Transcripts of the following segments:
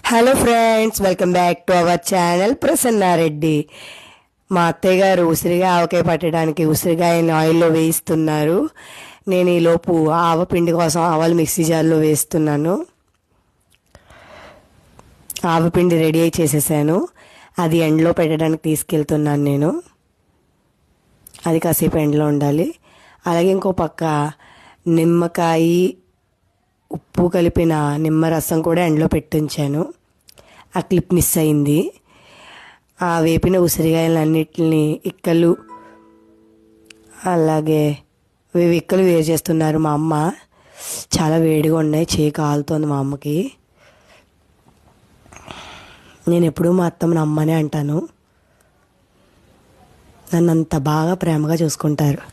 Hello friends, welcome back to our channel Prasanna Reddy. మా అత్తయ్య గారు ఉసిరిగా ఆవకాయ పట్టడానికి ఉసిరికాయని ఆయిల్లో వేయిస్తున్నారు. నేను ఈలోపు ఆవపిండి కోసం ఆవాలు మిక్సీ జార్లో వేస్తున్నాను. ఆవపిండి రెడీ అయి చేసేసాను. అది ఎండలో పెట్టడానికి తీసుకెళ్తున్నాను నేను. అది కాసేపు ఎండలో ఉండాలి. అలాగే ఇంకో పక్క నిమ్మకాయ ఉప్పు కలిపిన నిమ్మరసం కూడా ఎండలో పెట్టించాను. ఆ క్లిప్ మిస్ అయింది. ఆ వేపిన ఉసిరికాయలన్నిటిని ఇక్కలు అలాగే ఇక్కలు వేరు చేస్తున్నారు మా అమ్మ. చాలా వేడిగా ఉన్నాయి, చేయి కాలుతోంది మా అమ్మకి. నేను ఎప్పుడూ మా అత్తమ్మని అమ్మనే అంటాను. నన్ను అంత బాగా ప్రేమగా చూసుకుంటారు.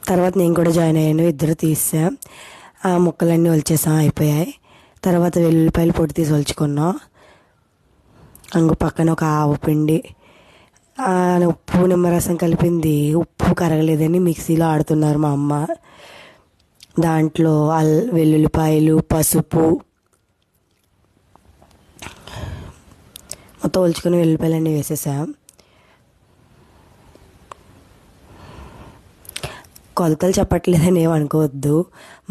తర్వాత నేను కూడా జాయిన్ అయ్యాను. ఇద్దరు తీసాం. ఆ ముక్కలన్నీ ఒలిచేసాం, అయిపోయాయి. తర్వాత వెల్లుల్లిపాయలు పొడి తీసి ఒలుచుకున్నాం. అంగు పక్కన ఒక ఆవపిండి, ఉప్పు నిమ్మరసం కలిపింది. ఉప్పు కరగలేదని మిక్సీలో ఆడుతున్నారు మా అమ్మ. దాంట్లో వెల్లుల్లిపాయలు, పసుపు మొత్తం ఒలుచుకుని వెల్లుల్లిపాయలన్నీ వేసేసాం. కొలతలు చెప్పట్లేదని ఏమనుకోవద్దు.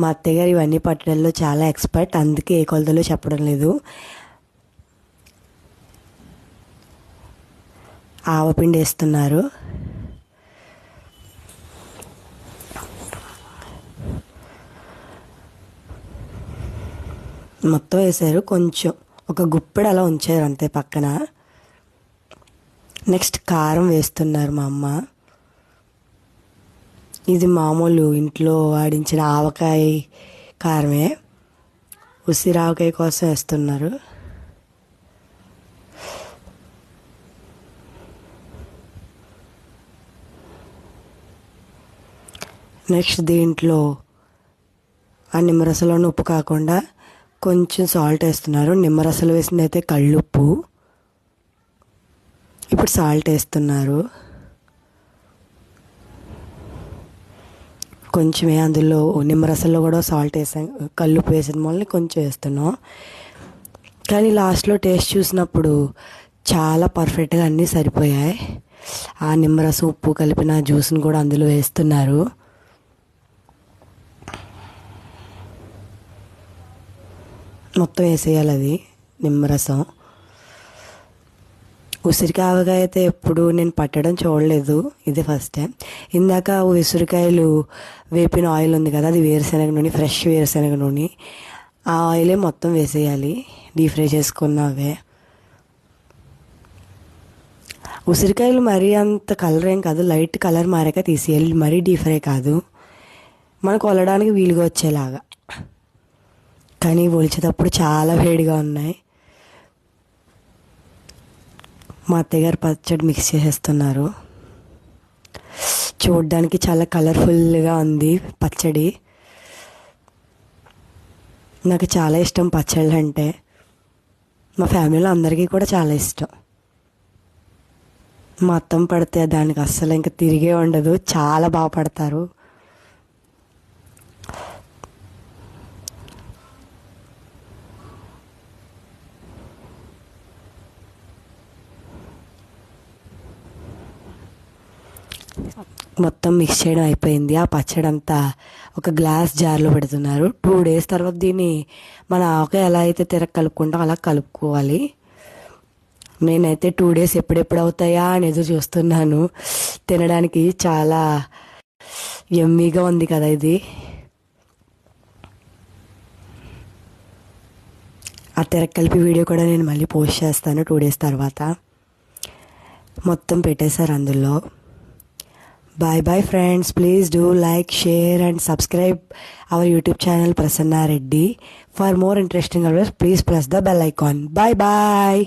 మా అత్తయ్య గారు ఇవన్నీ పట్టడంలో చాలా ఎక్స్పర్ట్, అందుకే ఏ కొలతలు చెప్పడం లేదు. ఆవపిండి వేస్తున్నారు. మొత్తం వేసారు. కొంచెం ఒక గుప్పెడు అలా ఉంచారు అంతే పక్కన. నెక్స్ట్ కారం వేస్తున్నారు మా అమ్మ. ఇది మామూలు ఇంట్లో ఆడించిన ఆవకాయ కారమే, ఉసిరి ఆవకాయ కోసం వేస్తున్నారు. నెక్స్ట్ దీంట్లో ఆ నిమ్మరసంలోని ఉప్పు కాకుండా కొంచెం సాల్ట్ వేస్తున్నారు. నిమ్మరసలు వేసింది అయితే కళ్ళుప్పు, ఇప్పుడు సాల్ట్ వేస్తున్నారు. కొంచెమే, అందులో నిమ్మరసంలో కూడా సాల్ట్ వేసాం, కల్లుప్పు వేసిన మూలని కొంచెం వేస్తున్నాం. కానీ లాస్ట్లో టేస్ట్ చూసినప్పుడు చాలా పర్ఫెక్ట్గా అన్నీ సరిపోయాయి. ఆ నిమ్మరసం ఉప్పు కలిపిన జ్యూస్ని కూడా అందులో వేస్తున్నారు. మొత్తం వేసేయాలి అది నిమ్మరసం. ఉసిరికాయ ఆవకాయ అయితే ఎప్పుడు నేను పట్టడం చూడలేదు, ఇదే ఫస్ట్ టైం. ఇందాక ఉసిరికాయలు వేపిన ఆయిల్ ఉంది కదా, అది వేరుశనగ నూనె, ఫ్రెష్ వేరుశనగ నూనె. ఆ ఆయిలే మొత్తం వేసేయాలి, డీప్ ఫ్రై చేసుకున్నవే. ఉసిరికాయలు మరీ అంత కలర్ ఏం కాదు, లైట్ కలర్ మారాక తీసేయాలి, మరీ డీప్ ఫ్రై కాదు, మనకు వలడానికి వీలుగా వచ్చేలాగా. కానీ ఒలిచేటప్పుడు చాలా వేడిగా ఉన్నాయి. మా అత్తయ్యగారు పచ్చడి మిక్స్ చేసేస్తున్నారు. చూడడానికి చాలా కలర్ఫుల్గా ఉంది పచ్చడి. నాకు చాలా ఇష్టం పచ్చళ్ళు అంటే. మా ఫ్యామిలీలో అందరికీ కూడా చాలా ఇష్టం. మా అత్తమ్మ పడితే దానికి అస్సలు ఇంకా తిరిగే ఉండదు, చాలా బాగా పడతారు. మొత్తం మిక్స్ చేయడం అయిపోయింది. ఆ పచ్చడి అంతా ఒక గ్లాస్ జార్లో పెడుతున్నారు. 2 days తర్వాత దీన్ని మన ఆవకాయ ఎలా అయితే కలుపుకుంటాం అలా కలుపుకోవాలి. నేనైతే 2 days ఎప్పుడెప్పుడు అవుతాయా అని ఎదురు చూస్తున్నాను. తినడానికి చాలా యమ్మీగా ఉంది కదా ఇది. ఆ కలిపి వీడియో కూడా నేను మళ్ళీ పోస్ట్ చేస్తాను 2 days తర్వాత. మొత్తం పెట్టేశారు అందులో. Bye bye friends, please do like, share and subscribe our YouTube channel Prasanna Reddy. For more interesting videos, please press the bell icon. Bye bye.